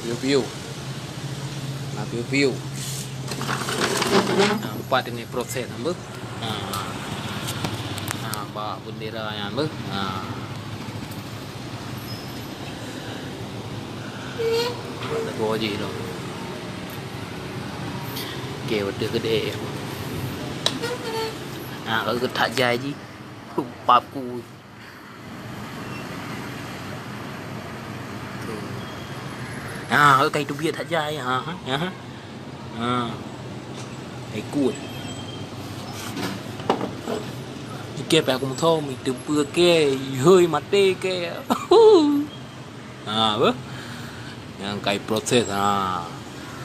View-view. Nah, view-view. Empat ini proses nambah. Bawa bendera yang nambah. Ada gua je tu. Okey, benda gede. Kalau ketak jai je. Papu. Cây tu bia thật dài hả? Cây cuột. Cái bè cũng thô mình từ bưa kê hơi mặt tê kê. Bớt. Yang cây proses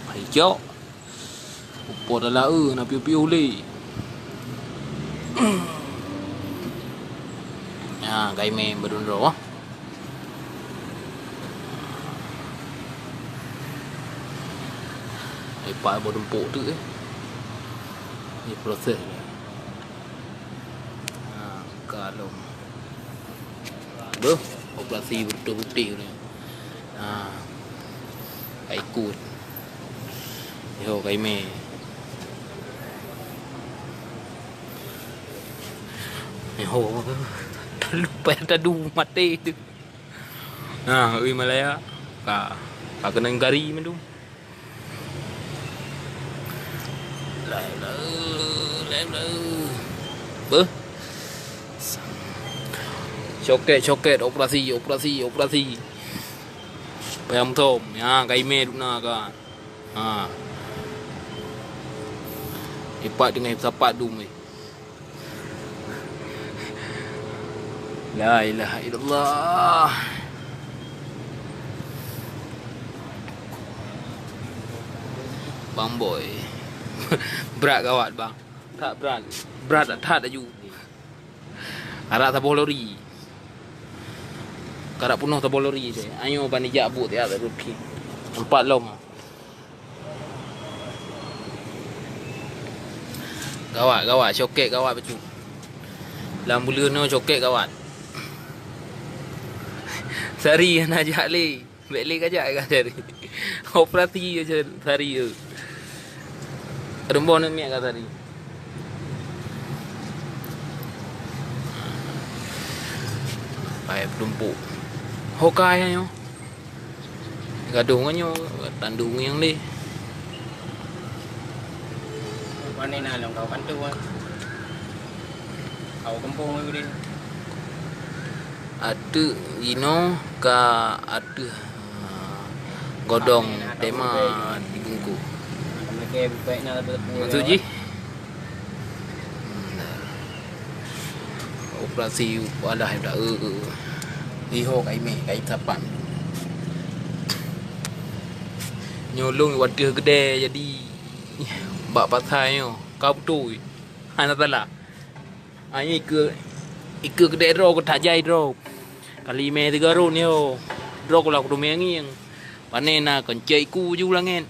phải chó. Bột là na piu li. Cây mềm berdun roh. Pak baru empuk tu ni proses kalau operasi betul-betul ni ikut yo kai me yo lupa tadu mati tu ui Malaya ka kena gari mendu Coket operasi payam thom kai me duna ka ipat dengan sapat dum la ilaha illallah bang boy berat kawat bang tak berat tak aju arak tabah lori karak penuh tabah lori je ayo bani jabut ya tak rupi 4 lom gawat coket gawat becu lam bulan no coket gawat sari nak ajak le balik ajak ke sari operasi je sari je rembon ni kat sari Baik tumpuk. Hokai ayo. Gadung ayo tandung yang ni. Mana nak long kau bantu ah. Kau kampung ni. Ada ino ka ada godong tema di bungku. Mereka baik nak bertemu. Maksud ji? Operasi wadah dah iho kai me kai tapan nyolong wadah gede jadi bak patai yo kau tu hana tala ai ke gede ro ko tak jai ro kali me 3 ro ni ho ro ko la ko me ngiang panena kon cei ku ju langen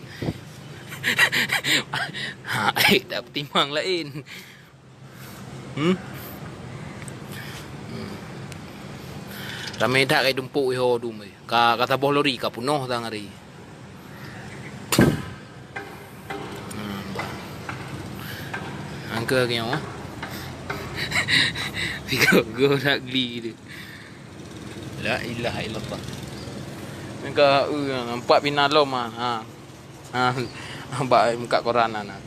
tak timang lain Ramai dah kai tumpuk ho dum ka kata boh lori ka punoh tang hari. Angka ke yo. Fikir go nak geli tu. La ilaha illallah. Engka nampak pinalom nampak muka koran ana.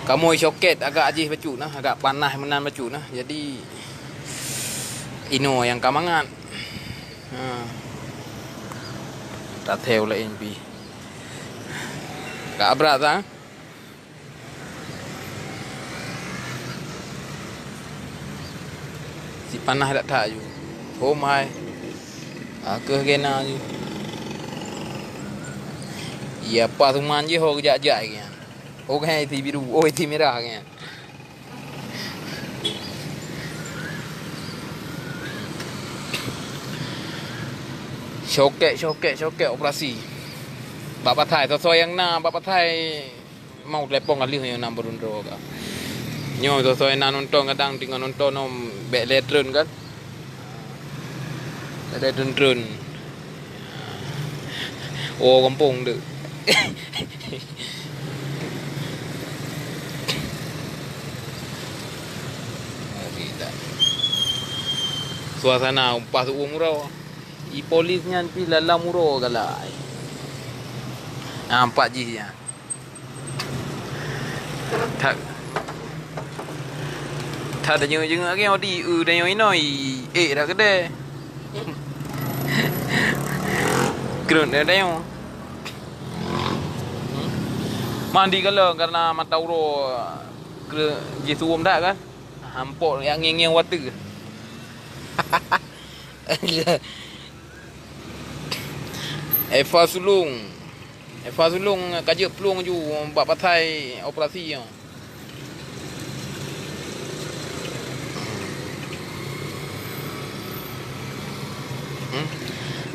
Kamu soket agak ajih bacu nah, agak panas menan bacu nah. Jadi ino yang kamangan. Tak tahu lain pi. Kak berat ah. Si panas tak ju. Oh my. Ke kena ju. Ya apa tu man je ho kejak-kejak ke. Okay, thì biru, ôi thì merah nghe. Soket operasi. Bapak thai so yang na, bapak thai mau lepong kali yang nam berundro ka. Nyo so yang na nonton kadang tinggal nonton nom bek letron kan. Ada drone. Oh, kampung tu. Suasana pas umrah. I polisnya pi lala muro galai. Nampak je ya. Tak ada jeng lagi odi dan yang inoi dah kedai. Kerun dah yang mandi kalau karena mata uro ke jesuum dah kan. Hampok yang ngeng water. Eva sulung kerja pelung ju buat patai operasi yo.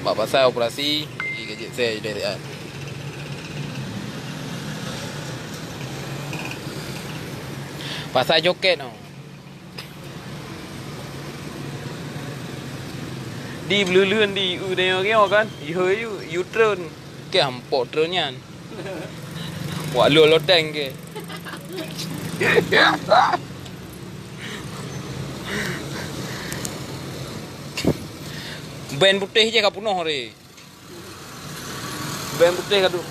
Buat pasal operasi kerja saya dari kan. Pasal joket tu. Di belulun di udang yang kan. Ihoi U-turn. Ke hampok turnnya. Wah lu loteng ke. Ben putih je ka penuh hari. Ben putih ka tu.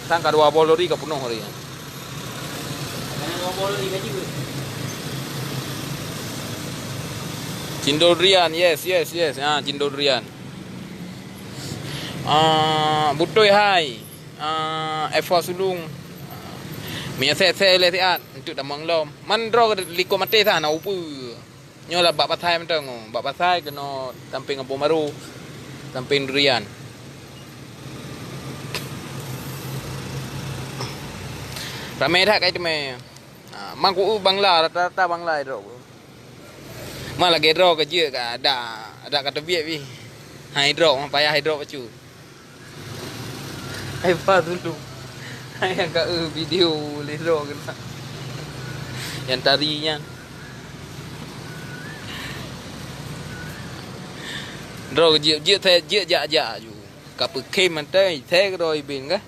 Sangka 2 bolori ka penuh hari. Jangan 2 bolori gaji ke? Cindol durian, yes. Cindol durian. Butoi hai. Eva sulung. Mia se le tiat untuk damang lom. Man ro liko mate sana upu. Nyola bak patai mentang. Bak patai kena samping Kampung Baru. Samping durian. Ramai dah kai tu me. Mangku Bangla rata-rata Bangla ro. Malah gedro kerja ka ada kata biak pi. Hydro payah hydro pacu. Hai pa dulu. Hai yang ka video hydro kena. Yang tarinya. Rồi dịu thế dịu dạ dù cặp khi mà tới thế rồi biển á.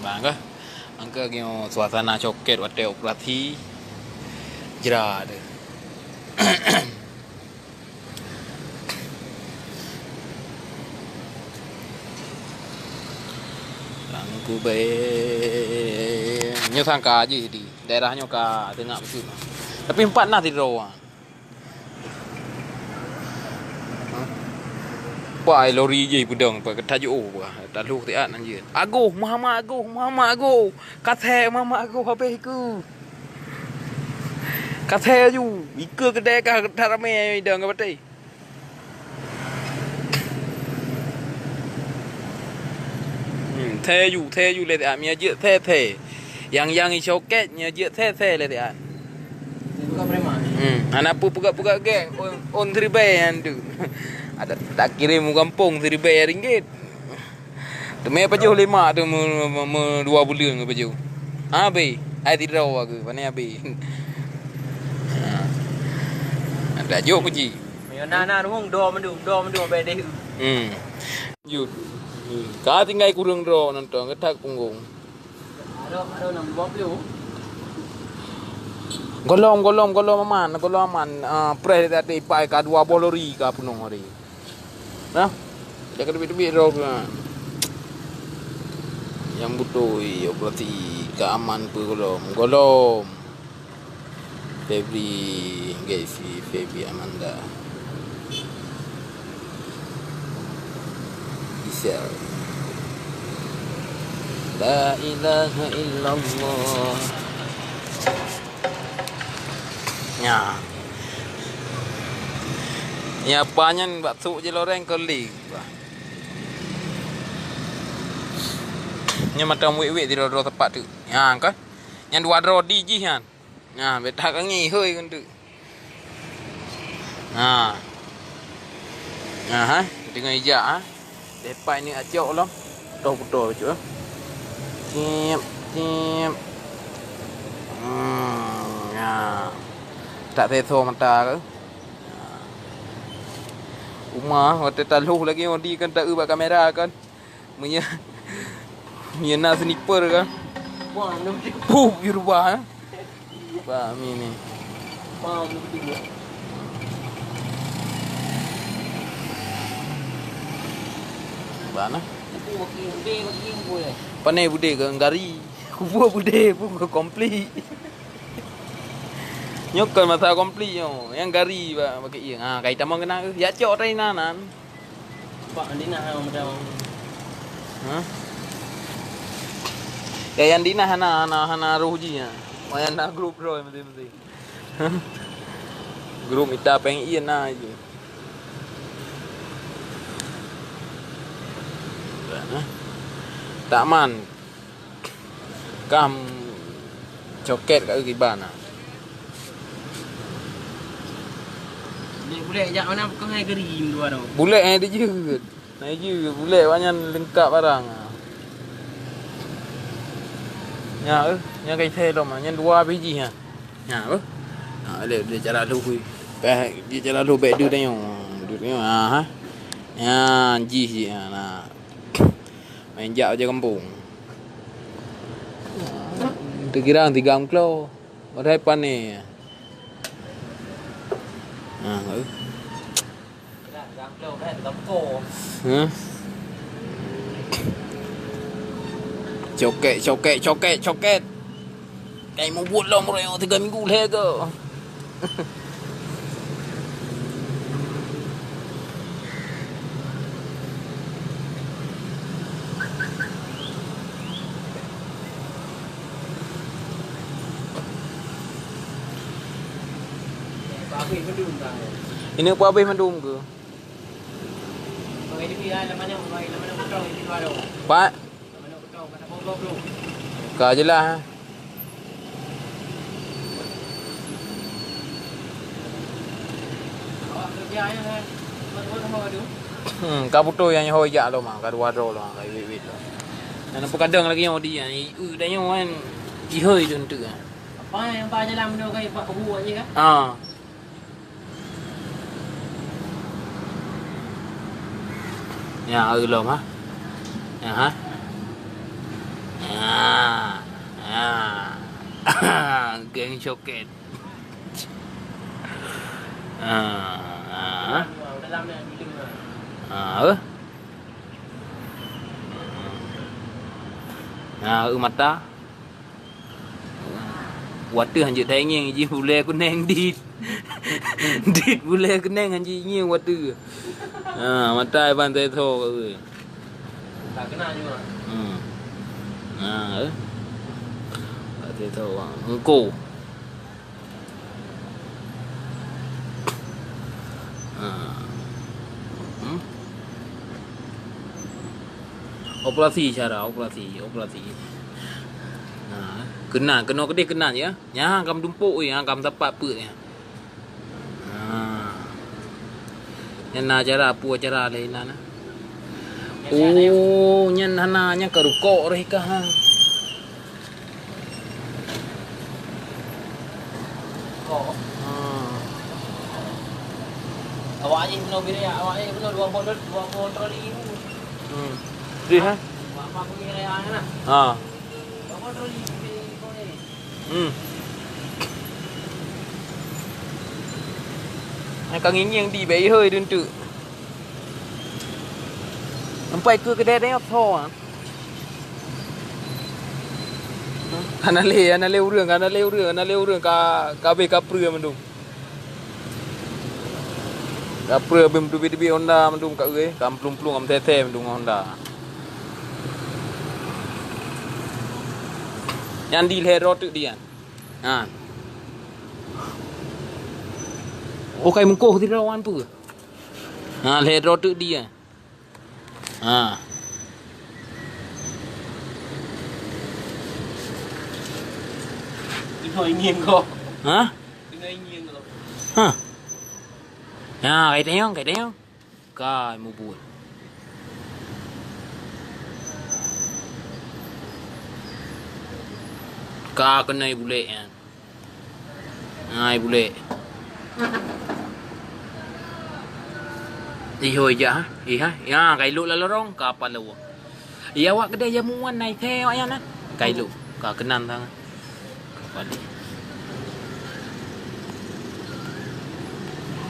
Bang ke angka kyo suasana coket hotel operasi jera ada. Ku be nyo sangka aje di daerahnya ka tengah betul. Tapi 4 nah tidur. Pai lori je pudang pa tajuk bah taluh tiat anjir. Ago Muhammad Ago. Kathe Muhammad Ago habis ku. Kathe ju ika kedai ka tarame dang ka batai. Thế dù lên thì mía dựa thế yang isoket nya dựa thế lên thì Buka preman. Anak puga geng on 3 bayan tu. Ada tak kirim kampung 3 bayar ringgit. Tu me pajuh 5 tu 2 bulan ke pajuh. Be, ai tidur aku mana be. Ada jok puji. Nana rumong do mandu be deh. Yud. Ka tinggal kurang ro nonton ketak punggung. Ada nang buat lu. Golom aman. Pres tadi pai ka 2 bolori ka penuh hari. Nah, dia kedebit ro ke. Yang butuh operasi keaman pe golom. Febri Amanda. Bisa. La ilaha illallah. Ya panyan bakso je loreng keli. Nya macam wek di ro tepat tu. Ya kan. Yang 2 ro di ji kan. Nah, betak ngi hơi con tu. Dengan ijak Depan ni acok lah. Putar cuy. Cip, cip. Ya. Tak seso mata ke. Rumah waktu taluh lagi orang di kan tak buat kamera kan. Punya nak sniper kan. Wah, lu Puh, di rumah. Bah, ni. Wah, lu tiga. Mana? Tapi working boleh. Panai bude ke ngari. Kubur bude pun ke komplit. Nyokkan masa komplit yo. Yang gari ba pakai iya. Ha kai tamang kena ke. Ya cok tai nanan. Pak Andina macam. Ha? Ya yang dina hana ruji ya. Mayan na grup roy mesti. Grup kita peng iya na je. Tak man. Kam coket kat riban ah. Dia boleh ajak mana kau hai gerim dua tu. Bulat dia je. Naik je bulat banyak lengkap barang ah. Ya nya kai the lo mà nhân dua biji ha. Ya apa? Ha dia cara lu hui. Dia cara lu baik dia tengok. Dia tengok ha. Ya ji je nah. Main jak je kampung. Terkira 3 kilo. Badai pan ni. Ha. Gam lâu cái gam cổ. Hả? Coket. Kayak mau buat lah mereka 3 minggu leh ke. Babi mendung kan. Ini apa habis mendung ke? Bagi dia lamanya betul ini dua tu. Pak, Lamanya betul kata bom tu. kau je lah. Awak kerja ya kan. Betul sama tu. Kau butuh yang hoi jak lo mah, kau dua ro lo, kau wait lo. Dan apa kadang lagi yang dia ni, dah yang kan ihoi tu tu kan. Apa yang pa jalan benda kai pak kebu aje kan. Ah. Ya, lo mah. Ya ha. Geng coket. Dalam ni bilik. Mata. Water hanje tengeng je boleh aku neng dit. Dit boleh aku neng hanje ngeng water. Mata ban tai tho ke. Tak kena juga. Tai tho engko. Operasi cara operasi. Kena kedai kena je. Ya, kam tumpuk oi, kam tapak apa ni. Yang cara apa cara lain nah. Oh, nyen hana nya karukok reh ka ha. Kok. Awak ni benar bila ya, awak ni benar 2 kontrol ni. Di ha? Apa aku ni raya kan? Ha. 2 kontrol ni kau ni. Ai kang nging đi bể hơi đơn tự. Sampai ke kedai tengok tho ah. Ana le urang ka be ka preu mendung. Ka preu bem tu bi Honda mendung ka euy, kam plung-plung am the mendung Honda. Yang di le ro tu dia. Ha. Oh kai mengkoh ti rawan pu. Ha le ro tu dia. Ha. Kena ingin kau. Ha? Kena ingin kau. Ha. Ya, kai tengok. Kai mu buat. Ka kena bule kan. Bule. Hoi ja. Ya, kai lu la lorong ka apa lu. Ya awak kedai jamuan naik theo ya na. Kai lu ka kenan thang. Balik.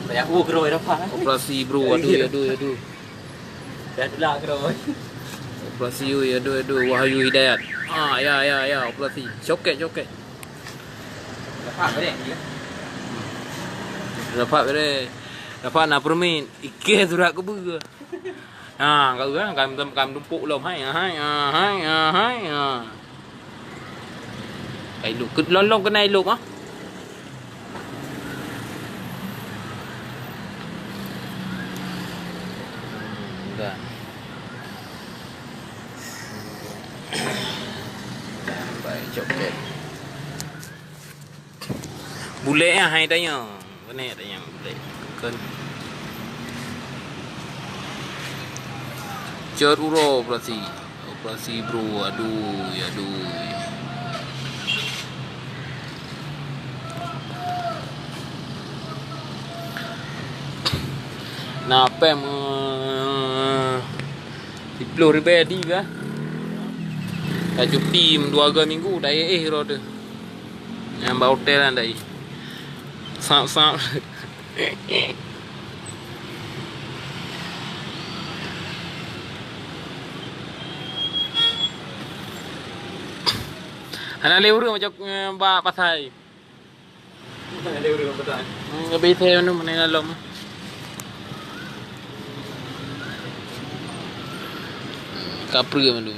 Banyak bro dah pak. Operasi bro, aduh. Dah lah bro. Operasi aduh Wahyu Hidayat. Ya operasi. Coket. Dapat boleh ni. Dapat nak permin. Ikir surat ke ber. Kau kan kam tumpuk lom hai. Kai lu lolong kena elok ah. Dah. Baik coket. Bule hai tanya. Kena tanya bule. Kan. Cer uro operasi bro, aduh. Napa Diploh ribadi kah? Dah cuti 2 minggu dah roda. Yang bau hotel kan dah. Sap. Ana lewur macam ba pasai. Lewur betul. Lebih theo nu mana lom. Kapri malu.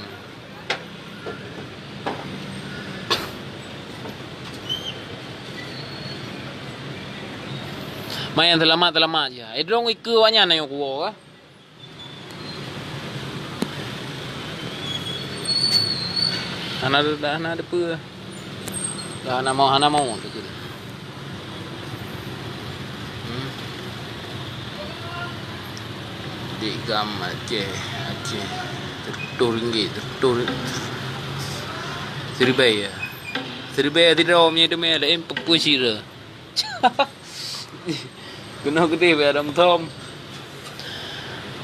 Mayan selamat je. Edrong ike banyak na yung kuwo ah. Hana ada apa? Dah hana mau tu tu. Digam Aceh. RM10. Seribai ada romnya tu meh ada pupusira. Kena gede be adam thom.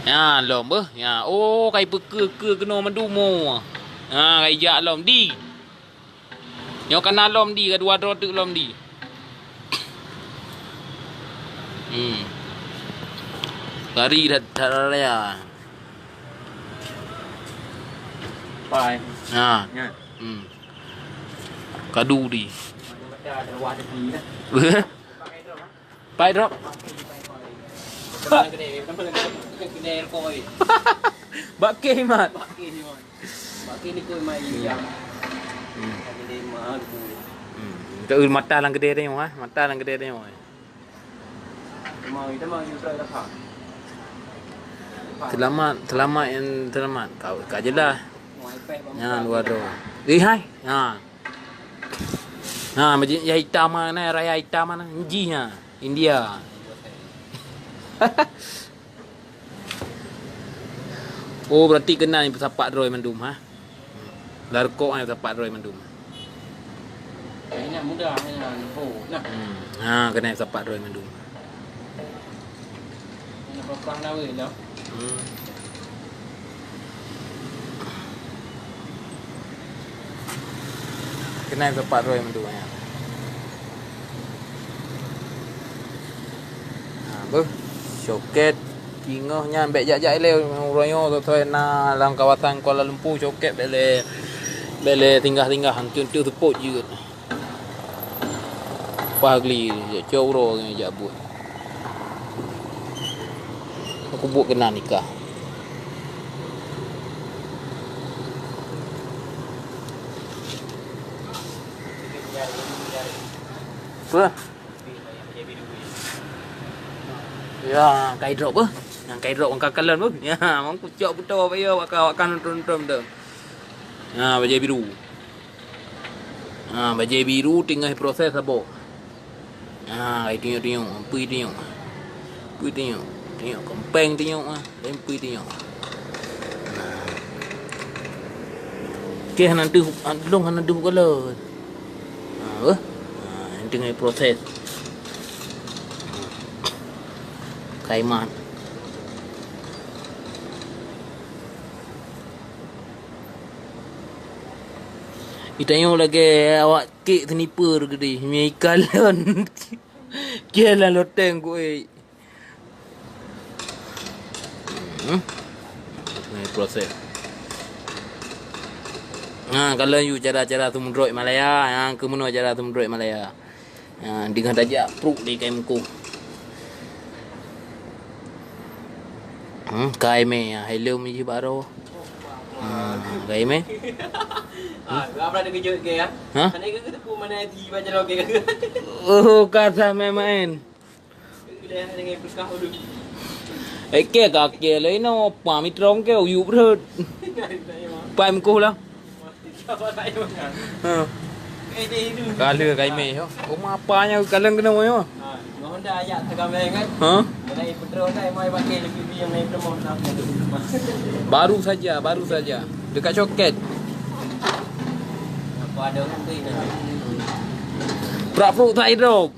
Ya lom beh. Ya kai ke kena mendumo. Kai jak lom di. Nyo kana lom di ka 2 rotuk lom di. Lari dah raya. Pai. Ya. Kadu di. Ada wajah ni dah. Pai drop. Kedai koi. Bakke mat. Baki ni koi mai yang. Kedai mahal tu. Ke mata lang gede dia mah. Mata lang gede dia mah. Mau you try dah pak. Selamat. Kau jelah. Ya, 2 do. Hai. Macam yang hitam mana, raya hitam mana. Injinya. India. Oh, berarti kena ni sapak droi mendum ha. Larkok ni sapak droi mendum. Ini mudah nah. Kena sapak droi mendum. Ini perang dah weh dah. Kena sapak droi mendum ya. Coket kingohnya ambek jak-jak le royo tu na dalam kawasan Kuala Lumpur coket bele tinggal hantu tepuk je. Pagli coro jak buat. Aku buat kena nikah. Apa? Ya, kai drop bah. Yang kai drop angka kalan bah. Ya, mang pucuk betul apa ya akan turun-turun dah. Bajai biru. Bajai biru tinggal proses apa? Ai tengok, pui tengok. Tengok kempeng tengok dan pui tengok. Ke nanti long nanti kala. Apa? Tengah proses. Kaiman. Itanya lagi awak kek sniper ke di. Mi ikalon. Kialah loteng ku eh. Tengah proses. Kalau you cara-cara tu mendroid Malaya, kemuno cara tu mendroid Malaya. Dengan tajak pruk di kai muku. Kai me hello mi baru. Kai me. Apa ada kejut ke ya? Ha? Mana ke tu mana di baca lagi ke? Oh, kata main. Dia dengan berkah dulu. Ke kake lấy nó pamit rong ke you brot. Pam ko lah. Kala kai me ho. Kau apanya kalang kena mo yo. Honda ayat tagam kan? Mana petrol dah mai pakai lebih yang naik promo nak. Baru saja. Dekat coket. Apa ada kan tu ini. Prapro thai drop.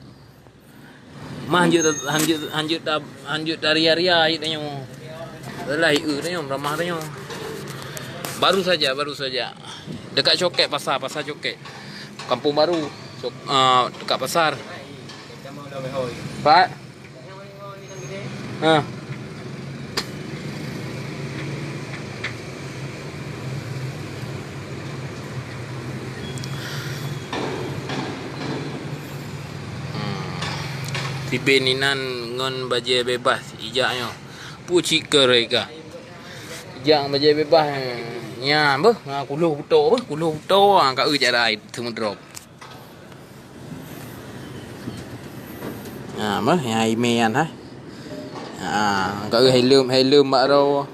Mah hanjut dari area itu tanya. Lah tanya ramah tanya. Baru saja. Dekat coket pasar coket. Kampung Baru. Dekat pasar. Pak. Tipe ninan ngon baje bebas ijaknya. Puci kereka. Ijak baje bebas. Nya apa? Kuluh buto kat ujak rai temu drop. Apa? Yang email ha. Kat helm mak ro.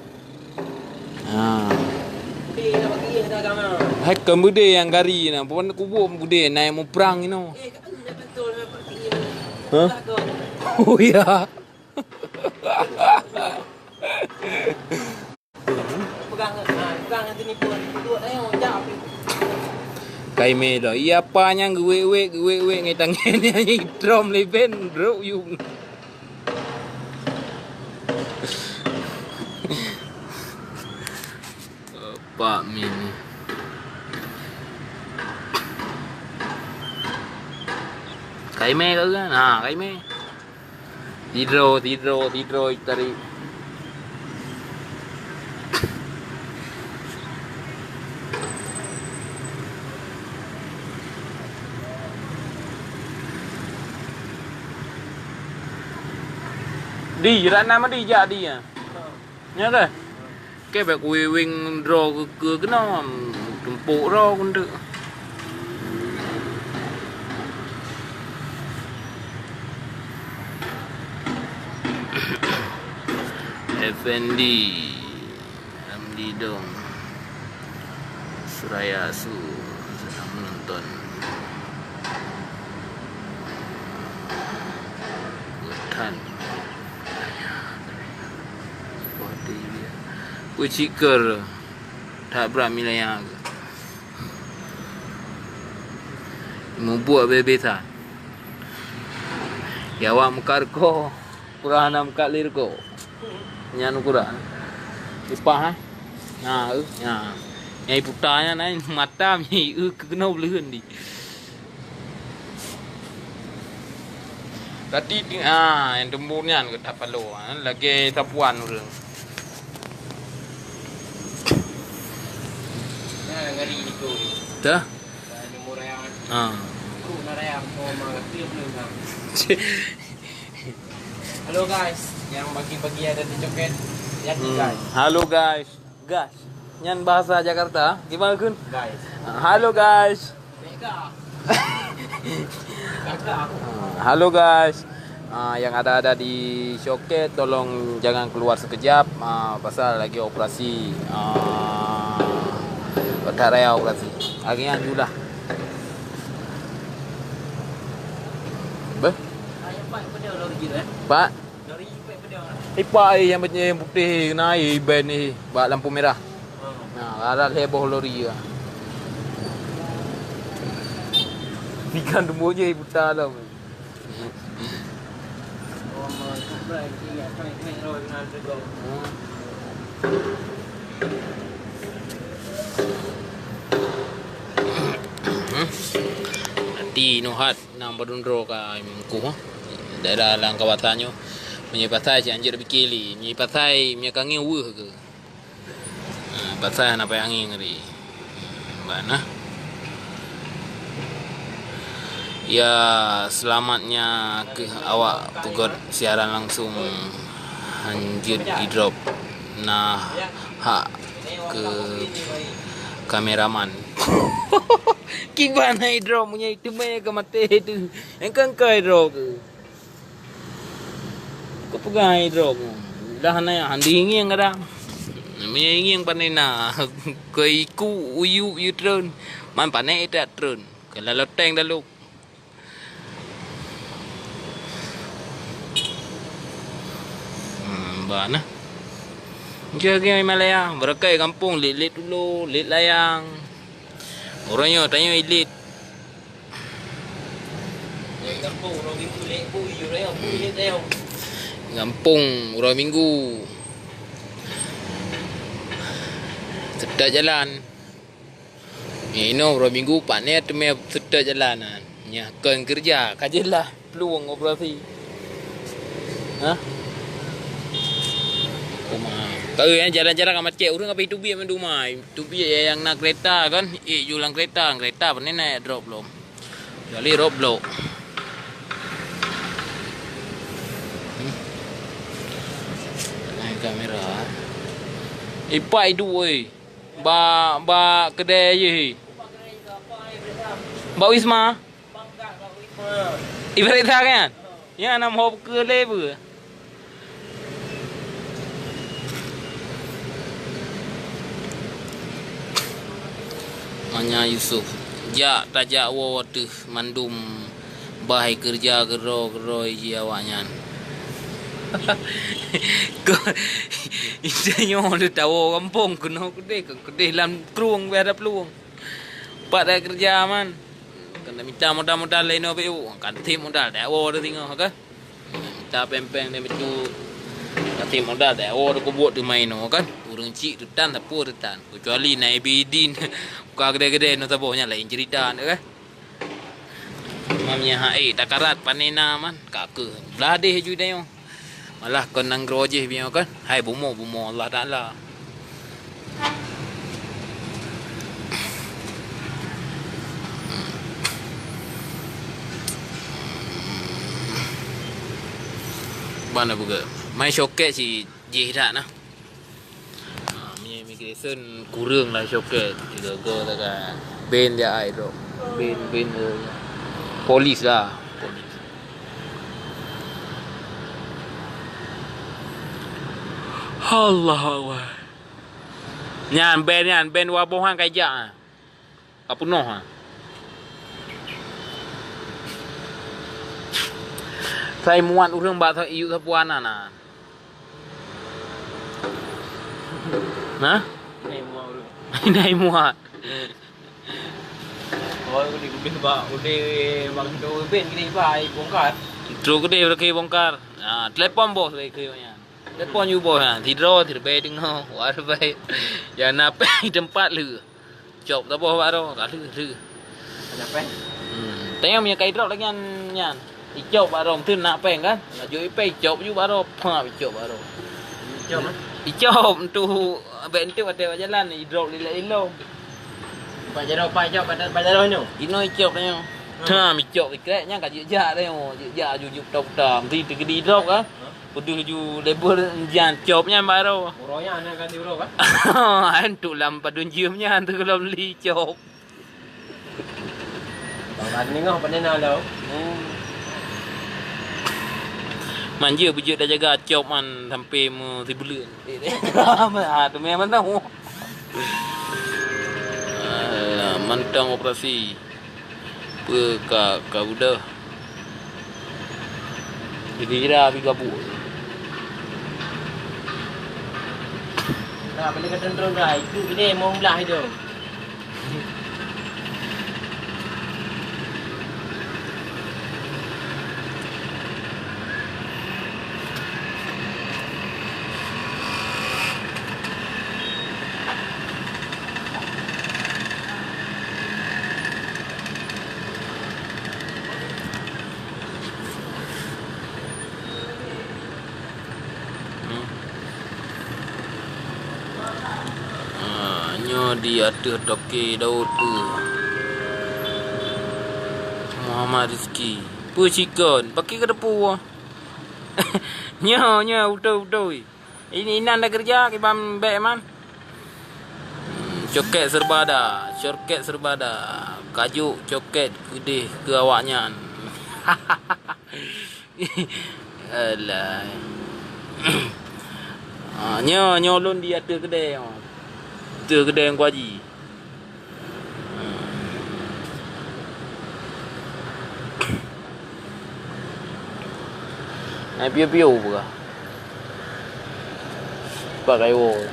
Dia nak bagi dah agama. Hai kemude yang gari na. Pon kubur bude naik mau perang ni no. Betul bagi. Hah? Oh ya. Pegang nanti ni pun duduk tengok jap. Kai me lo. Iya apanya gue ngai tangan ni drum leben bro you. Pak mini. Kai me ke kan? Kai me. Tidro tarik. Đi ra nam đi dạ đi à. Nhớ rồi. Cái bạc wing ro cứ cái nó bộ ro con được. Effendi Ramli Dong Suraya Su sedang menonton Hutan Puciker tak berani lah membuat bebesan ya awak mekar ko kurang nam kalir ko nyanu kurang ipah yang putanya naik mata mi kena belian di tadi yang demurnya ke tapalo lagi tapuan orang Ngari ni tu. dah Ni murah. Ku narayam mau mengerti belum? Halo guys, yang bagi-bagi ada di coket. Ya guys. Halo guys. Nyan bahasa Jakarta gimana kun? Guys. Halo guys. Halo guys. Yang ada di Syoket tolong jangan keluar sekejap pasal lagi operasi Raya operasi. Akhirnya julah. Pak. Pak yang putih naik ban ni bak lampu merah. Ada heboh lori. Ikan tubuhnya ibu talam. Oh, subscribe dia kami roy benar juga. Nanti nuhat nang badundro ka imku. Daerah lang kawatannya. Punya pasai si anjir bikili, punya pasai punya kangin weh ke. Pasai apa yang angin ni. Mana? Ya, selamatnya ke awak pegot siaran langsung anjir di drop. Nah, hak ke kameraman. Gimana drop punya itu ke mati itu. Yang kan kau drop ke. Kau pegang hidrop dah na yang handi yang kadang punya yang panai na kau iku uyu trun man panai itu trun kalau loteng dah lu bana jaga Malaya berakai kampung lit dulu lit layang orangnya tanya lit Kampung orang lit uyu reo lit reo. Kampung Urang Minggu sedap jalan Ino Urang Minggu paknya temai sedap jalan nya kan kerja kajelah peluang operasi ha kau yang jalan-jalan sama cik orang apa itu biar mendu mai itu biar yang nak kereta kan jualan kereta paknya naik drop belum jadi drop belum kamera. Ipai tu oi. Ba kedai je. Ba Wisma. Ibarat kan? Ya nam hop ke leber. Manya Yusuf. Ja tajak wa tu mandum bahai kerja gero ji awaknya. Kau istilahnya orang tahu kampung kena kedai dalam peluang biar ada peluang. Pak dah kerja man. Kena minta modal lain apa you? Kan tim modal dah awak dah tengok kan? Minta pempeng dia betul. Tim modal dah awak dah buat tu main kan? Orang cik tu tan apa tu tan. Kecuali naik bidin. Buka kedai-kedai no tabohnya lain cerita kan? Mamnya takarat panena man. Kakak. Beladih je dah yo. Malah kau nang grojeh biar kan. Hai bumo Allah Taala. Mana buka. Main showcase si je dah nah. Punya immigration kurang lah showcase. Tiga go tak kan. Ben dia ai tu. Ben polis lah. Allah. Nyan ben wabohan kajak. Apa noh ah. Saya muat urang bak tak iu sapuan nah. Nah? Nai muat. Oh, udah bak bang tu ben kini bai bongkar. Terus ke bongkar. Ah, telepon bos lagi kayaknya. Telepon you bos ha. Tidur bay dengar. War bay. Ya nak pergi tempat lu. Cop tak bos baro. Ka lu. Ada apa? Tengok punya kai drop lagi nyan. Icop baro tu nak peng kan. Nak jual peng cop you baro. Pa icop baro. Jom ah. Icop tu ben tu ada jalan ni drop lilo. Pak jauh pada ni. Ino icop ni. Ha icop ikrek nya ka jejak dah yo. Jejak jujuk tok-tok. Mesti tegedi drop kan. Putus ju label jan copnya baru. Orangnya ana ganti bro kan. Antu lam padun jiumnya antu kalau beli cop. Bang ni ngah panena lo. Manja bujuk dah jaga cop man sampai mu 3 bulan. Ah tu memang tahu. Mantang operasi. Pe ka udah. Jadi ira pergi gabuk. Nah, balik ke tentera dah. Itu gede mau belah itu. Nyo di atas Toke Daud tu Muhammad Rizki Pusikon pakai ke depu. Nyo betul. Ini Inan dah kerja ke bam bek man. Coket serbada, kajuk coket gede ke awaknya. Alah. Nyo lun di atas kedai. Tu kedai yang kuaji. Piu-piu pula. Pakai wall.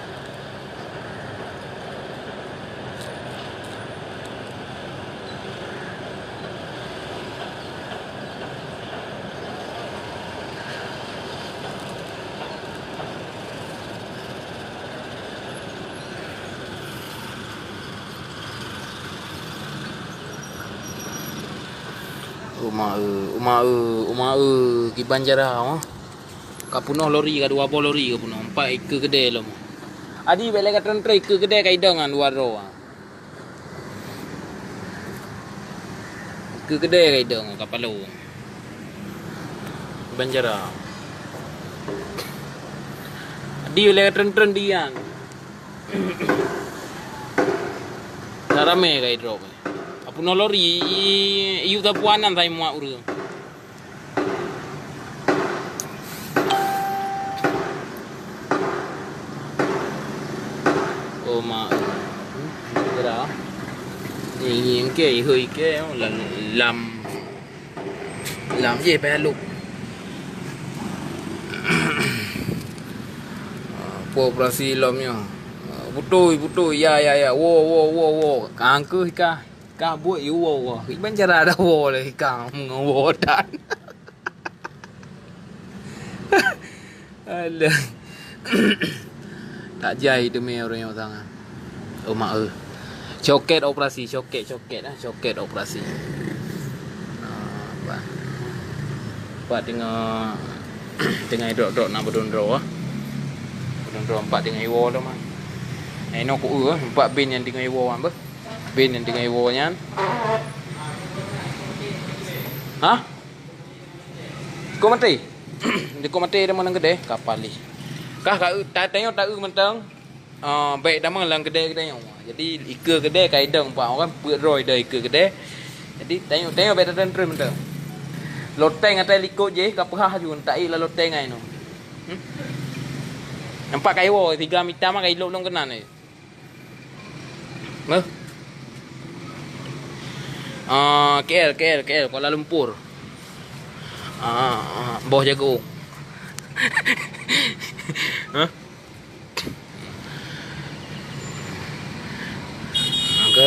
Rumah ki Banjarah. Kapunoh lori ka 2 lori ka punoh 4 ekor kedai lo. Adi bele ka 3 ekor kedai ka idang an 2 ro. Ekor kedai ka idang ka Palau. Banjarah. Adi bele ka 3 dian. Rame ka idro. Kapunoh lori iu tapuanan sai muak urang. Mà cái đó những cái hơi cái là làm gì bé lục operasi lomnya butoi ya wo kang ke ka buat you wo Banjarah dah wo le kang ngowo dan alah tak jai demi orang yang tangan. Oh mak coket operasi coket operasi. Pak tengah dok nak berdondro berdondro 4 dengan ewo tu mah. No ku 4 bin yang dengan ewo apa? Bin yang dengan ewo nya. Hah? Kau mati? Dia kau mati dia mana gede kapal ni. Kah tengok tak mentang baik dah lang kedai yang jadi ikut kedai kaidang pak orang buat roy dah ikut kedai jadi tengok baik dah trend mentang loteng atas likut je kapah ju tak ilah loteng ai no nampak kaiwo 3 meter mah kailok long kenan ni KL Kuala Lumpur bawah jagung. Ke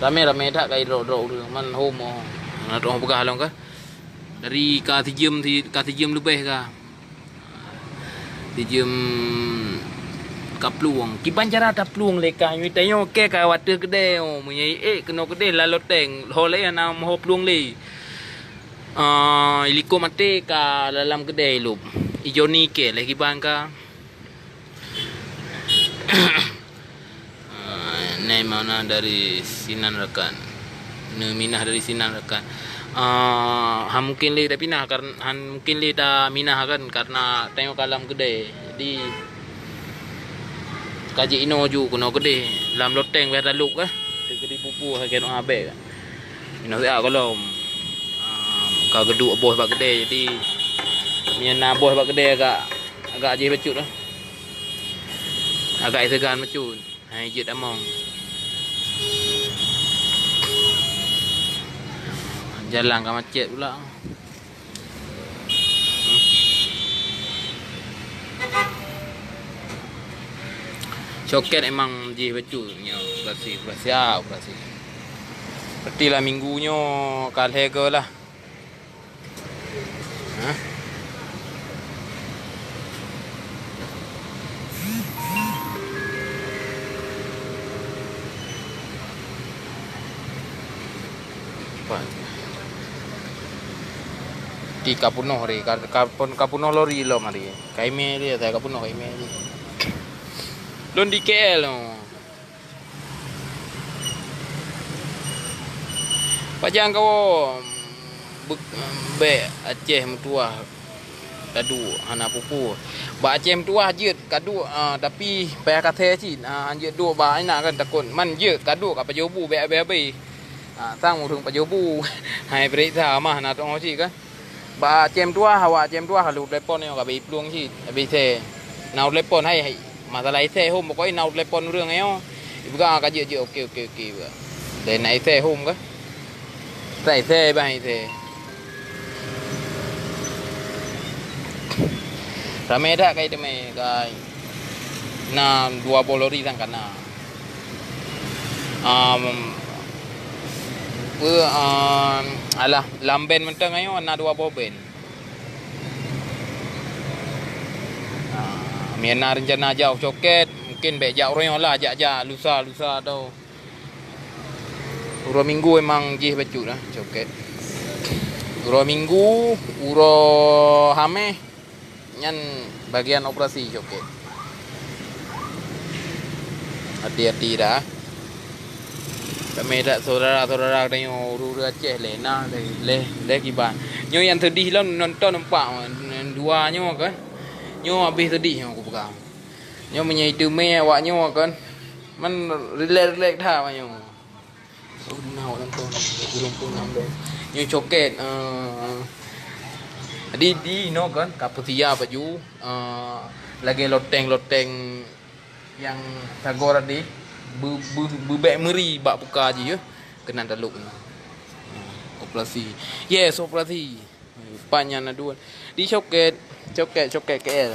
rame tak kai ro man homo nak orang pegah long ke dari Katijum lebih ke Katijum kapluang ki Banjarah ta pluang leka nyu tayo ke ka water kedai munyai kena kedai lalu teng hole ana mo pluang le iliko mate ka dalam kedai lu ijoni ke lagi bangka Nai mana dari Sinan Rekan Minah dari Sinan Rekan mungkin le dah pinah karena mungkin le dah minah kan karena tengok kalam kedai jadi kaji ino ju kuno kedai lam loteng ber daluk ke kedai pupu ke no abe ino sia kalau kau geduk bos bak kedai jadi mina bos bak kedai agak je becut lah agak segan becut hai je among jalan ke macet pula coket emang je becut nya operasi berarti lah minggunya kalhe ke lah di kapunoh ri kapunoh lori lo mari kaime dia saya kapunoh kaime Lon di KL tu. Pajang kau be Aceh mentua kadu hana pupu. Ba Aceh mentua je kadu tapi payah kata cin. Je dua ba nak kan takut man je kadu kat pajobu be. Sang urung pajobu. Hai berita mah nak tong cik kan. Ba Aceh mentua hawa Aceh mentua kalau telepon ni kat be pluang cik. Be se. Nau telepon hai masalah se home pokok nau telepon urang ayo. Ibuka ka je okey. Dan naik se home ke. Tại xe bay thì rame dah kai deme kai na 20 lori sang kana alah lamben mentang ayo na 20 ben miana rencana jauh coket mungkin be jauh royo lah ajak lusa tau. Uro minggu emang jih baju lah coket. Uro minggu, uro hame nyan bagian operasi coket. Hati-hati dah. Kami dak saudara-saudara tengok uru Aceh lena le kiban. Nyo yang sedih lah nonton nampak dua nyo kan. Nyo habis sedih aku pegang. Nyo menyai deme awak nyo kan. Man relax dah nyo. Nak nonton belum pun nampak nyu coket di no kan kaputia baju lagi loteng yang tagor tadi bebek meri bak buka je ya kena daluk operasi operasi panjang dua di coket KL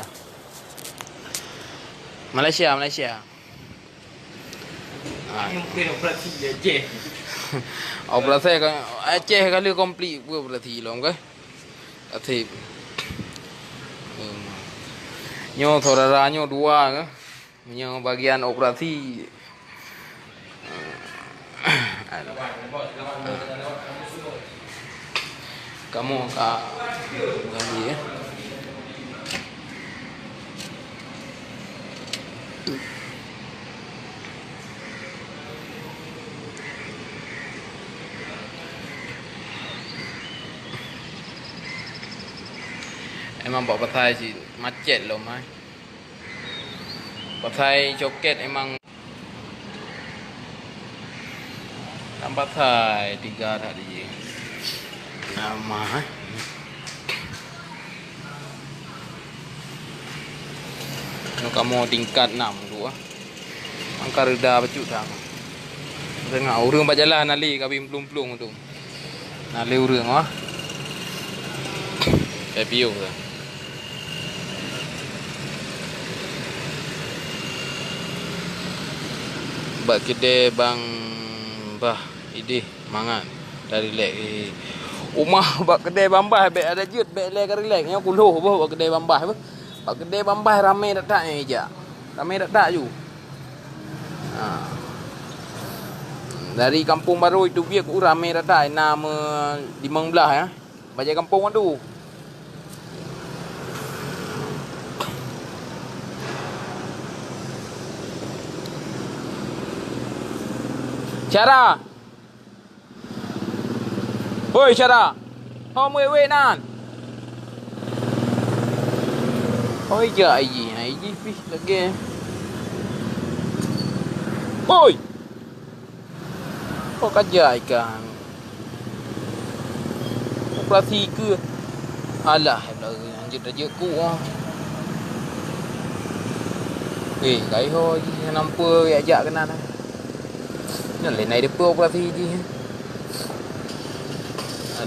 Malaysia mungkin operasi je. Operasi kan Aceh kali komplit pun operasi long ke. Atip. Nyo saudara nyo dua ke. Nyo bagian operasi. Kamu ganti ya. Emang bawa patai sih macet loh mai. Patai coket emang tambah patai 3 tadi. Nama kamu tingkat 6 tu angka reda baju dah. Tengah urang berjalan nali kami plung-plung tu. Nali urang Pio dah. Bak kedai bang bah ide mangan dari lek rumah bak kedai bambah be ada jut be lek relax nya kuluh bak kedai bambah apa bak kedai bambah ramai dak nya ija ramai dak ju dari kampung baru itu biak ramai dak nama 15 ya bajai kampung tu Cara. Hoi Cara. Ho we nan. Hoi ja ai fish lagi. Hoi. Kok kerja ikan. Operasi ke. Alah, anjir aja ku. Kai ho nampa ajak kena dah. Lain naik depa operasi je.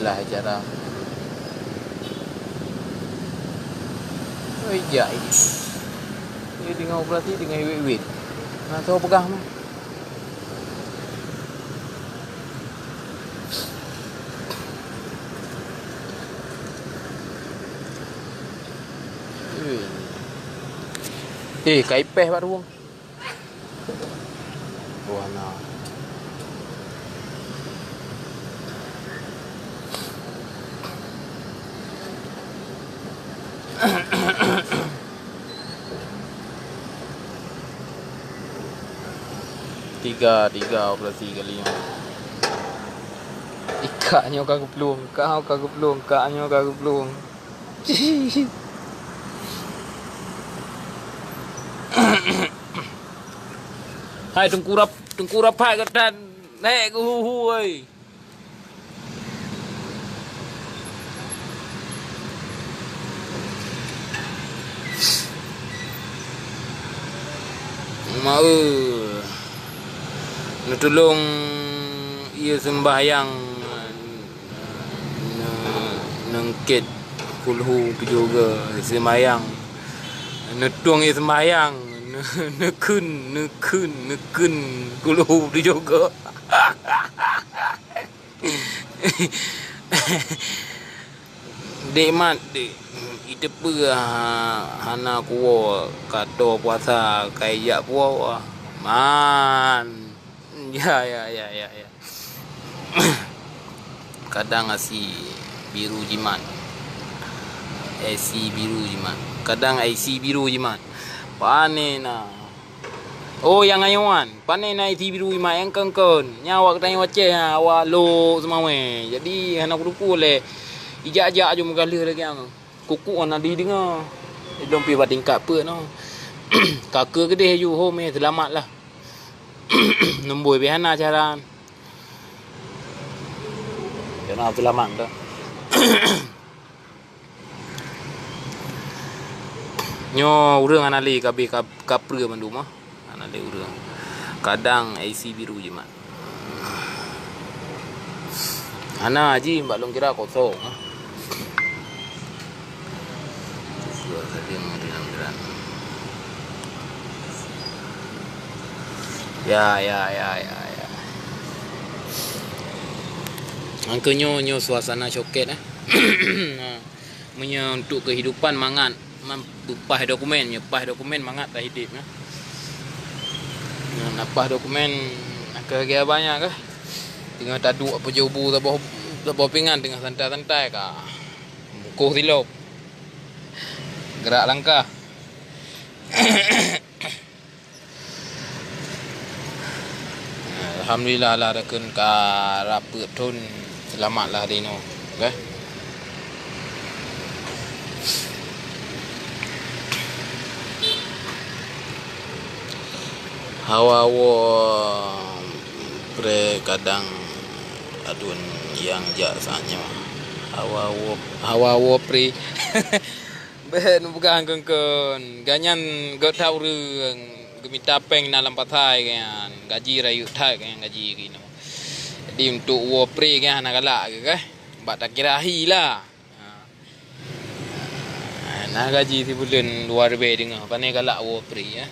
Alah cara. Oi jai. Dia dengan operasi dengan wet. Nak tahu pegang mah. Kai peh pak ruang. Warna. tiga operasi kali ni. Ikaknya kagak pelung, kau kagak pelung, kaknya kagak pelung. Hai tengkurap hai katan. Naik ke hu oi. Mau nak tolong ia sembahyang nengket kulhu tu juga sembahyang netung ia sembahyang nekun kulhu tu juga. Dek mat dek itu pun hana kuo kato puasa kayak puo man ya. Kadang asi biru jimat IC biru jimat kadang IC biru jimat panen na oh yang ayuan panen na IC biru jimat yang kengkon nyawa katanya waceh awak lo semua jadi hana kudu le ijak-ijak je megala lagi ang kuku ana di dengar dia pi buat tingkat apa no kakak kedeh you home selamatlah. Nombor behana cara jangan selamat dah. Nyo urang anali kabe kapre mandu mah anali urang kadang IC biru je mak ana haji mbak long kira kosong ya. Angkanya nyo suasana syoket Punya untuk kehidupan mangat pas dokumen mangat tak hidup napah dokumen kerja banyak kah tengah taduk apa jobu tabah pingan tengah santai-santai kah bukuh silop gerak langkah. Alhamdulillah lah rekan ka rapet tun selamatlah dino okey. Hawa pre kadang adun yang jasanya hawa pre ben bukan kengkon ganyan got tahu reung gemita peng dalam patai kan gaji rayu thai kan gaji gino jadi untuk wo pre kan nak galak ke kan bak tak kira lah nah gaji si bulan luar be dengar pandai galak wo pre ya.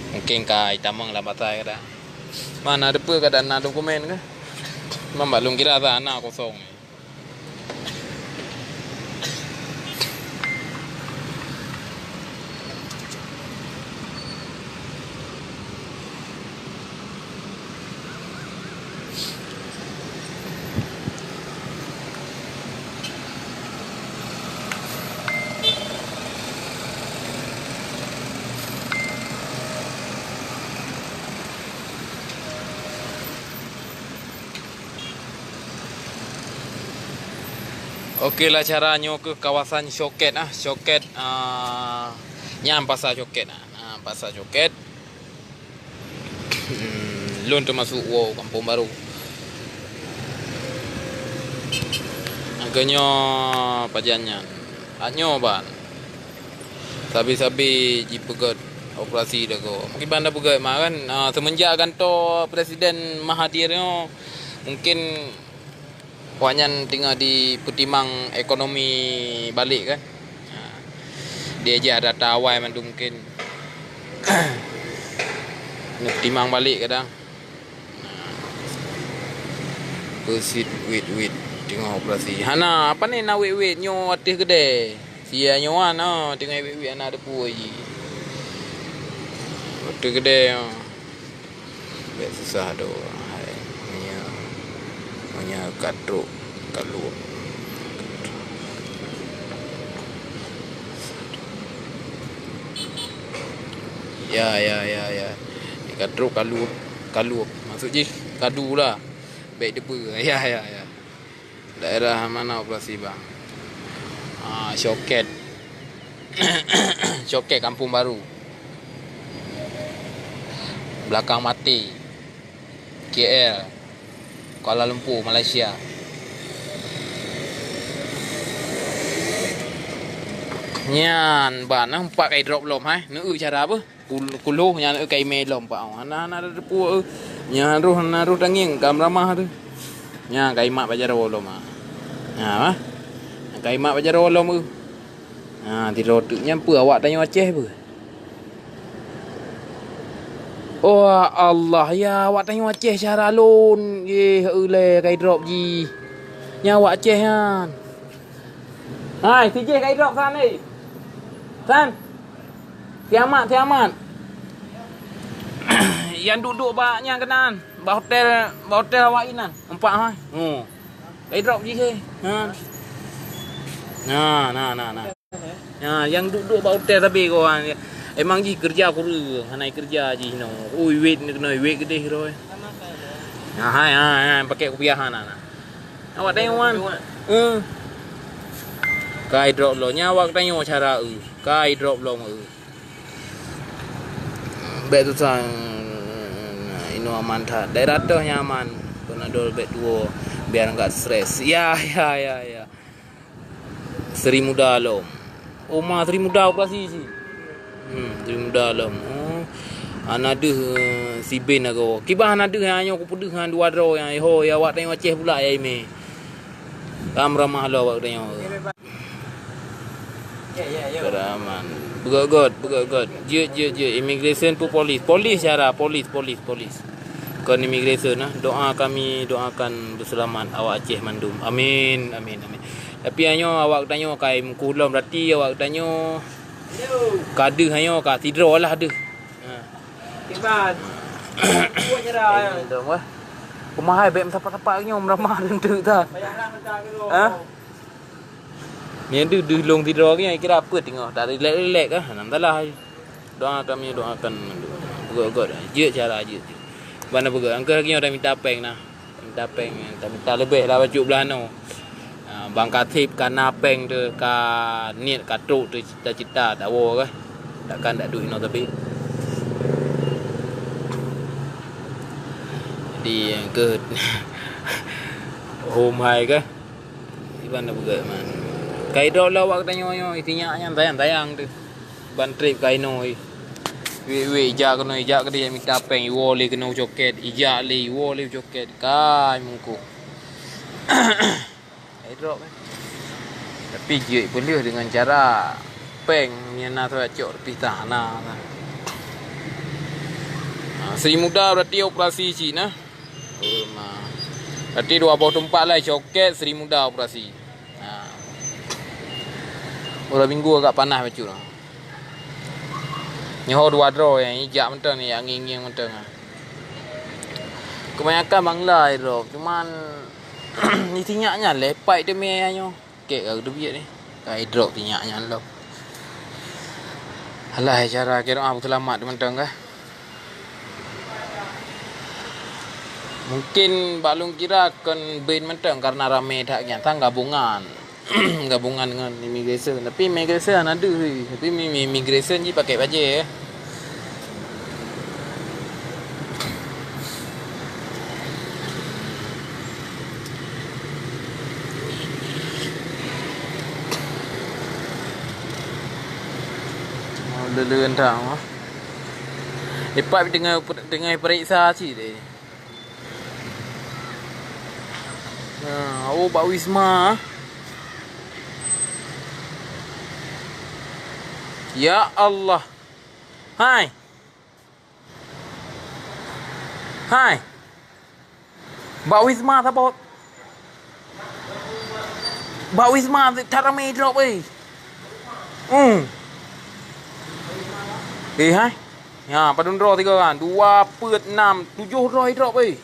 Mungkin kai tamang lah patai kada mana ada pe kada na dokumen ke mambak lung kira sana kosong. Okeylah caranya ke kawasan Syoket Syoket nyam pasar Syoket pasar Syoket. Lun termasuk kampung baru. Agaknya pajannya. Anyo ban. Sabi-sabi jipegat operasi dah ko. Mungkin banda pegat mah kan semenjak kantor Presiden Mahathir mungkin Wanyan tinggal di petimang ekonomi balik kan. Dia je ada tawai man mungkin. Nak petimang balik kadang. Persit wait tengok operasi. Hana apa ni nak wait nyo atis gede. Sia nyoan tengok wait anak depu aji. Atis gede. Bet susah doh. Punya katruk kalau Ya. Kadruk kalu. Maksud je kadu lah. Baik depa. Ya. Daerah mana operasi bang? Syoket. Syoket Kampung Baru. Belakang Mati. KL. Kuala Lumpur, Malaysia. Nyan ban empat kai drop lom hai. Neu cara apa? Kuluh nyan kai melom pa. Ana ada depu. Nyan ruh tanging kam ramah tu. Nya kai mak bajaro lom ah. Ha. Kai mak bajaro lom tu. Ha ti rot nyampu awak tanya Aceh apa? Oh Allah ya awak tanya Aceh cara lon. Ye le kai drop ji. Nya awak Aceh kan. Hai, TJ kai drop san ni. San. Tiamat. Yang duduk baknya kenan. Ba hotel awak inan. Empat hai. Kai drop ji ke. Ha. Nah. Ya, yang duduk ba hotel tapi kau emang ji kerja kuru. Hanai kerja ji no. Ui wait gede roi. Hai, pakai kopiah nah. Awak tengok Kai drop lo awak tengok cara kai drop lo bet tu sang ino aman tha daerah tu nyaman penadol bet duo biar enggak stres ya Seri Muda Lom Seri Muda operasi si Seri Muda Lom anada si Ben ago kibah anada hanya aku pedih han dua dro yang ho ya awak tengok Aceh pula ya me kam ramah lo awak tengok Ya. Keraman. Begot. Je. Immigration tu polis cara polis. Kon immigration doakan berselamat awak Aceh Mandum. Amin. Tapi hanyo awak tanyo kai mkulom berarti awak tanyo kada hanyo ka tidro lah ada. Kiban. Buat nyerah. Dong wah. Kumahai baik tempat-tempat nyo ramah rendu ta. Bayarlah mentang tu. Ni ada long tidur ni kira apa tengok tak relax ah nandalah doakan begot je cara je mana begot angka lagi dah minta peng tak minta lebih lah bajuk belah no bang katip kana peng tu ka niat katruk tu cita-cita tak wo ke takkan tak duit no tapi jadi ke home high ke di mana begot man kai drop lah awak tanya yo isinya tayang tu ban trip kai no we ija ke dia minta peng wole kena joket ija le wole joket kai mungku kai drop tapi je boleh dengan cara peng nyana tu cok pita na Seri Muda berarti operasi Cina berarti 2 bawah tempat lah joket Seri Muda operasi. Udah minggu agak panas baju lah. Nyoh 2 draw yang hijab mentang ni, yang nging mentang. Kebanyakan Bangla drop. Cuman ni tinyaknya lepai demi nyo. Kek kau duit ni. Kai drop tinyaknya lo. Alah cara kira aku selamat mentang kah. Mungkin balung kira akan ben mentang karena ramai tak nyata gabungan. Gabungan dengan immigration. Tapi immigration ada tapi immigration je pakai baju ya. Leluen tak lepas dengan periksa sih deh. Pak Wisma. Ya Allah. Hai. Mbak Wisma apa? Mbak Wisma tak ramai drop hai. Hai. Ya, padun draw 3 kan. 2 per 6 7 drop hai.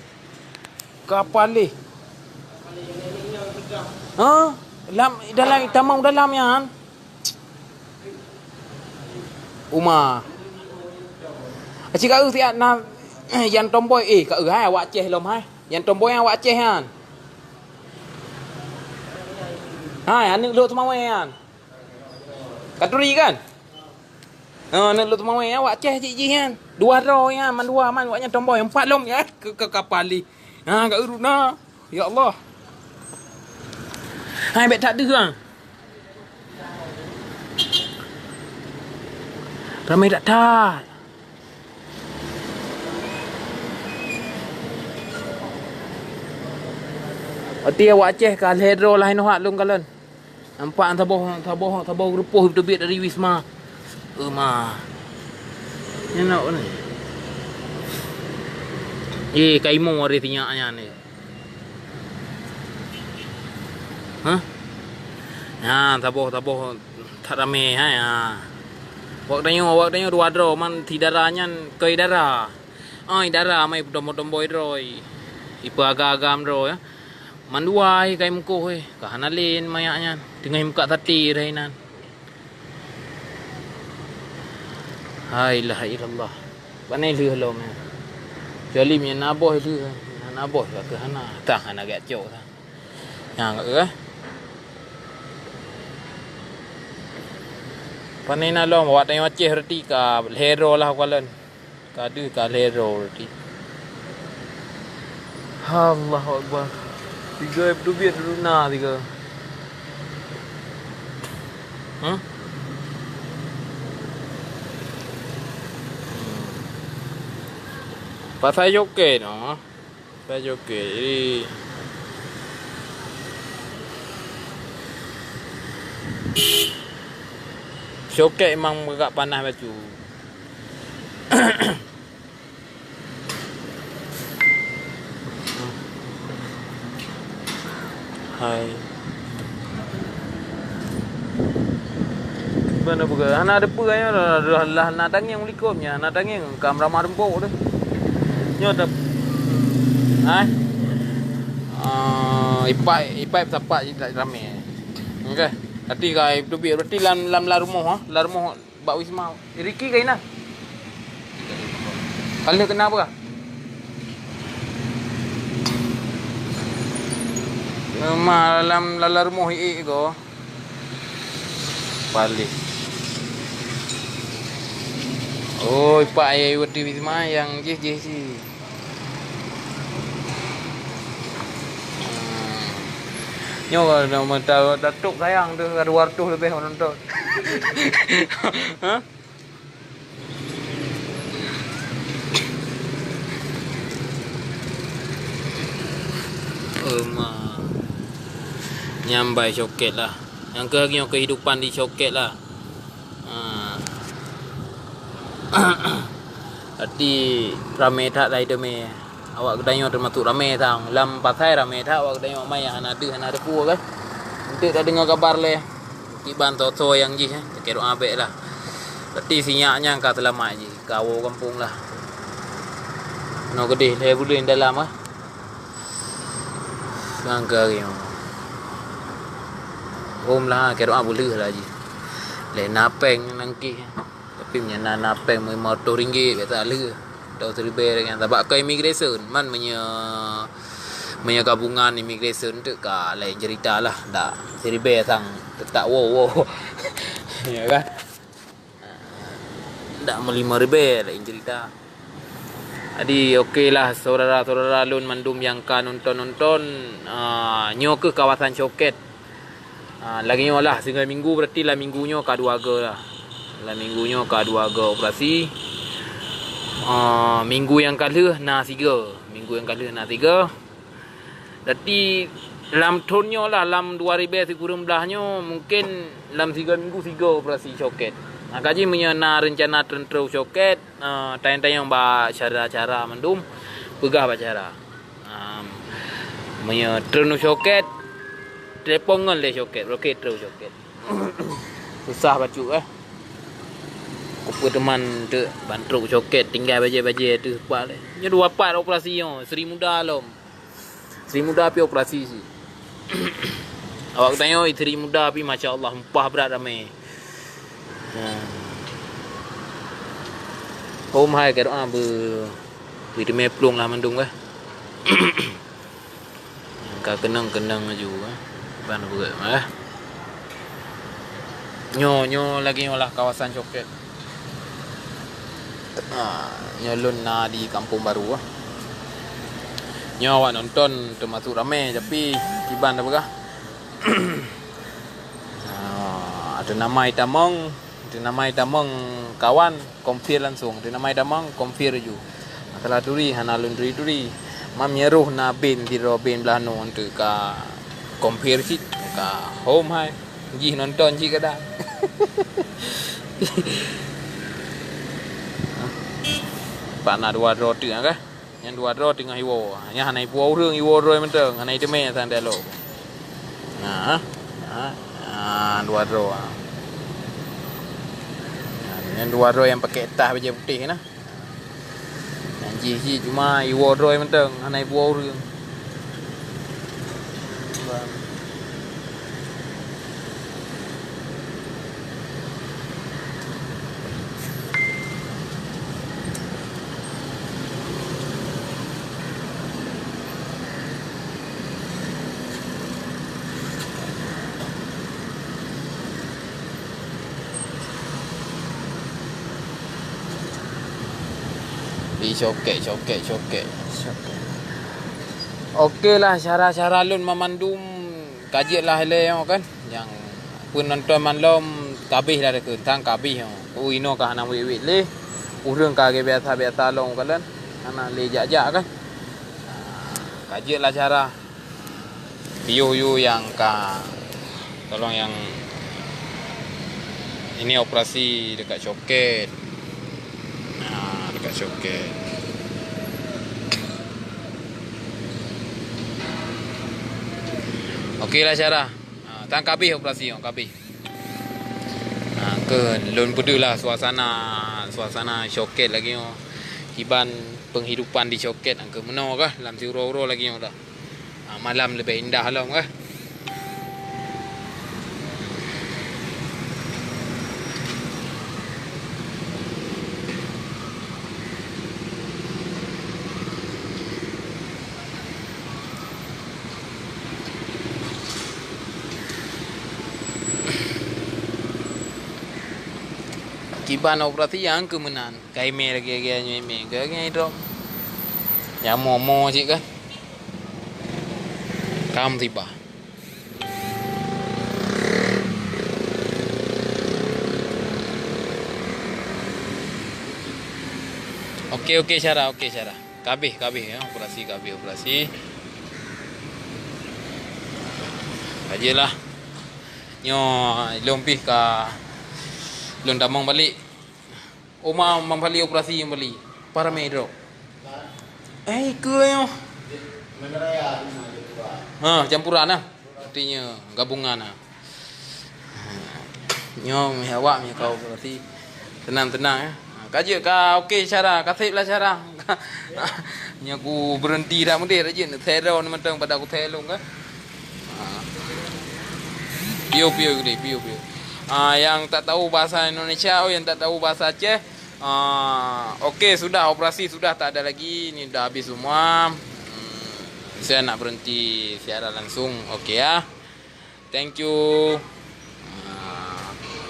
Kapan ni? Dalam tamang dalam ya kan. Umar Cik kau siap na yang tomboy kau hai awak Aceh lom hai. Yang tomboy awak Aceh kan. Hai anak lu semua kan. Katuri kan? Anak lu semua awak Aceh cik kan. Dua ro kan, man dua man awaknya tomboy empat lom ya. Ke kapal li. Ha kau urut na. Ya Allah. Hai bet tak ada kan. Ramai tak tak. Ati awak Aceh ka hero lain hak lung kalen. Nampak taboh gerupuh betul dari Wisma. Ma. Ni nak ni. Kaimo hari tinyaknya ni. Ha? Ha, taboh tak ramai ha ya. Wak danyo dua dro man ti darahnya koi darah. Ai darah mai dombo droi. Ipa agam dro ya. Manduai kai muko ka hanalin mayaknya dengan muka tati rainan. Hai la ilallah. Panai leh lo me. Jali mi naboh leh. Naboh ke hana. Tah hana gak cok tah. Yang ke? Panai na lo wak tengok Aceh reti ka hero lah kalen. Ka du ka hero reti. Allahu akbar. 3 duit dulu na 3. Pasal joket no. Pasal joket. Jadi joket memang agak panas baju. Hai. Mana buka? Hana ada apa ya? Lah nak tanging mulikumnya, nak tanging kam ramah rempuk tu. Nyo tak. Hai. Ipai tapak je tak ramai. Okey. Tadi kai tu biar berarti lam la rumah la rumah Bak Wisma. Riki kai nah. Kalau kenapa? Malam lalar mohi ko. Balik. Oh, Pak ai wedi Wisma yang je si. Nyo nama datuk sayang tu 200 lebih menonton. Ha? Nyambai coket lah. Yang kehidupan di coket lah. Arti ramai tak dah itu me. Awak kedanyo termasuk ramai tang. Lam pasai ramai tak awak kedanyo mai yang ada pu kan. Nanti tak dengar kabar le. Iban toto yang ji tak kira abek lah. Arti sinyaknya angka selamat ji. Kawo kampung lah. No gede le budin dalam ah. Sangka yo. Hôm lah kira boleh lah ji. Le napeng nangki. Tapi punya napeng RM50 kata le. Tahu seribe dengan tabak ke immigration man punya gabungan immigration tu ka lain cerita lah. Dak seribe sang tetap wow. Ya kan? Dak RM5 lain cerita. Jadi okeylah saudara-saudara lun mandum yang kan nonton nyo ke kawasan Coket. Lagi nyo lah sehingga minggu berarti lah minggunya K2G lah. Lah minggunya K2G operasi. Minggu yang kala na 3. Minggu yang kala na 3. Berarti dalam tahunnya lah dalam 2019 nyo mungkin dalam 3 minggu 3 operasi Coket. Kaji menyana rencana tentera Coket, tanya-tanya ba cara-cara mendum, pegah ba cara. Menya trenu Coket, telepongan le Coket, roket trenu Coket. Susah bacu Kupu teman tu bantu Coket tinggal baje-baje tu pak le. Nya 2 part operasi yo, Sri Muda lom. Sri Muda pi operasi si. Awak tanya Sri Muda pi masya-Allah empah berat ramai. Hôm hai cái đó vì mẹ plung lah mendung kan. Ka kenang juga. Ban buat Nyo lagi olah kawasan Coket. Nyalun na di Kampung Baru. Nyo awak nonton termasuk ramai tapi kiban apa kah? Ada nama itamong kawan konfir langsung. Ada nama itamong konfir ju. Masalah duri hanalun duri. Mam nyeruh na bin di robin belah no untuk ka konfir cik ka home hai. Ji nonton cik kada. Pak nak dua draw tengah kah? Yang dua draw tengah iwo. Yang hanai puau rương iwo roi menteng. Hanai tu me san delo. Dua draw. Yang dua draw yang pakai tah baju putih nah. Yang ji cuma iwo roi menteng. Hanai puau rương. Coket. Okey lah cara-cara lun memandum kaji lah hele kan. Yang pun nonton manlom kabih lah dekat tang kabih. Ino kah nak wit le. Urang kah biasa long kalian. Anak le jak kan. Kaji lah cara. Piu yang kah tolong yang ini operasi dekat Coket. Coket. Okeylah cara. Tang kabih operasi kabih. Ke lun bedulah suasana Coket lagi hiban penghidupan di Coket ke meno kah dalam si uro lagi dah. Malam lebih indah lah kah. Kiban operasi yang kemenan. Kaime lagi nyeme ke itu. Yang momo cik kan. Kam tiba. Okey cara. Kabih ya operasi. Ajalah. Nyo lompih ka lun damang balik. Oma membalik operasi yang beli. Para medro. Ke yo. Campuran lah. Artinya gabungan lah. Nyo awak mi kau operasi. Tenang ya. Kaji ka okey cara, kasih lah cara. Nya aku berhenti dah mudir aja. Teror ni mentang pada aku telung kan. Piu. Yang tak tahu bahasa Indonesia, yang tak tahu bahasa Aceh, okey sudah operasi sudah tak ada lagi, ni dah habis semua. Saya nak berhenti siaran langsung, okey ya. Thank you.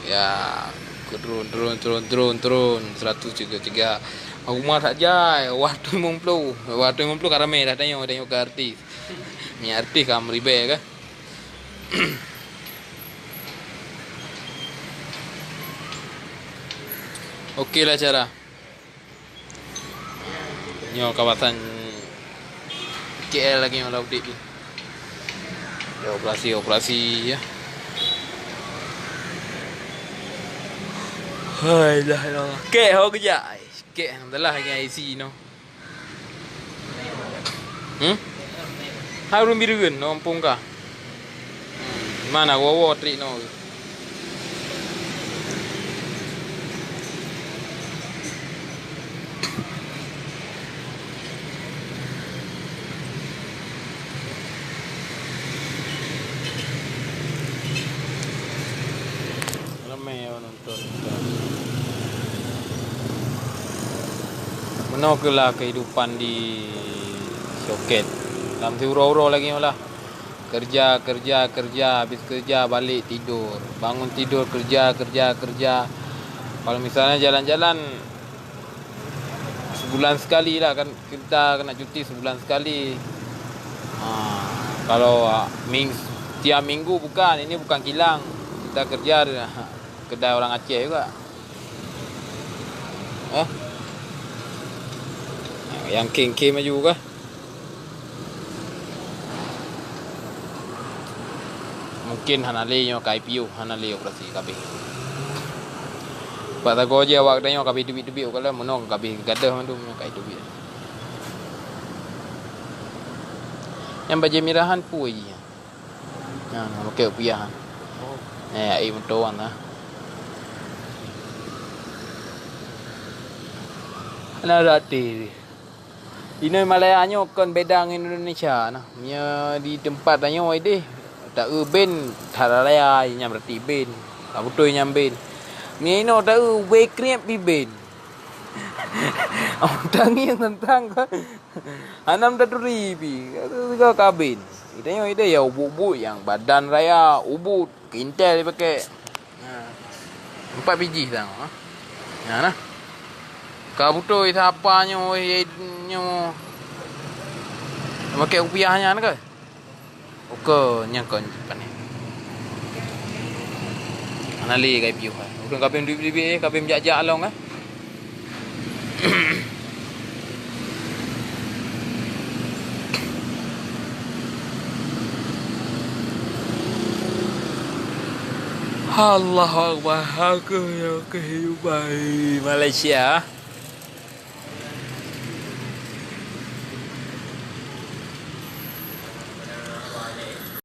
Ya, turun 133. Rumah tak jai, waktu 50 karame dah tengok ke artis. Ni artis kam ribe kan. Okeylah cara. Nyo kawasan KL lagi yang laut ni. Operasi ya. Hai dah. Kek ho kerja. Kek alhamdulillah dengan IC no. Harun birugan no ampung ka. Mana wawa trik no. Ramai orang nonton. Mana kelah kehidupan di Syoket. Dalam uro-uro lagi lah. Kerja, habis kerja balik tidur. Bangun tidur, kerja. Kalau misalnya jalan-jalan sebulan sekali lah kan, kita kena cuti sebulan sekali. Kalau tiap minggu bukan, ini bukan kilang. Kita kerja kedai orang Aceh juga. Yang king maju kah? Mungkin hanale nyo ka IPO, hanale operasi kabeh. Pak tak je awak tanya kabeh duit-duit kalau menong kabeh gadah mandu ka duit. Yang baju mirahan pui. Okey piah. Ai motoran lah. Ana rati. Ini Malaya nyo kon bedang Indonesia nah. Nya di tempat nyo ai deh. Tak ben tharalaya nyam rati ben. Tak betul nyam ben. Ni no tak we krep bi ben. Tang yang tentang ka. Anam daturi bi. Ka kabin. Itanya ide ya ubud yang badan raya ubud kintel dia pakai. 4 biji tang. Nah. Ka betul siapa nyo pakai rupiahnya ke? Oke, nyangkon pan ni. Anali kai piu hai. Udah kabin duit kabin jak-jak long ah. Allah Akbar, aku yang kehidupan Malaysia.